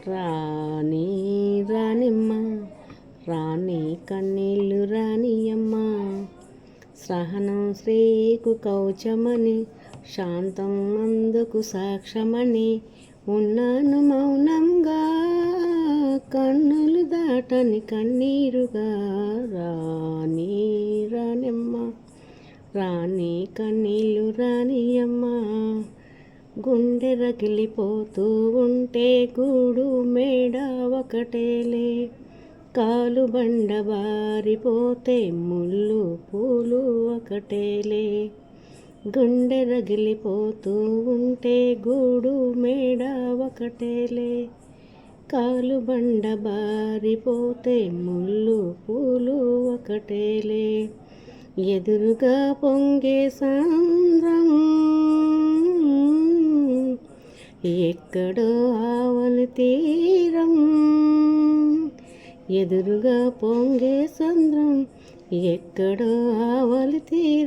రాణి రానిమ్మ రాణి కన్నీళ్ళు రానియమ్మ సహనం శ్రీకు కౌచమని శాంతం అందుకు సాక్ష్యమని ఉన్నాను మౌనంగా కన్నులు దాటని కన్నీరుగా రాణి రానిమ్మ రాణి కన్నీళ్ళు రానియమ్మ గుండె రగిలిపోతూ ఉంటే గూడు మేడ ఒకటేలే కాలు బండ బారిపోతే ముళ్ళు పూలు ఒకటేలే గుండె రగిలిపోతూ ఉంటే గూడు మేడ ఒకటేలే కాలు బండ బారిపోతే ముళ్ళు పూలు ఒకటేలే ఎదురుగా పొంగే సాంద్రం ఎక్కడో ఆవలి తీరం ఎదురుగా పొంగే సంద్రం ఎక్కడో ఆవలి తీరం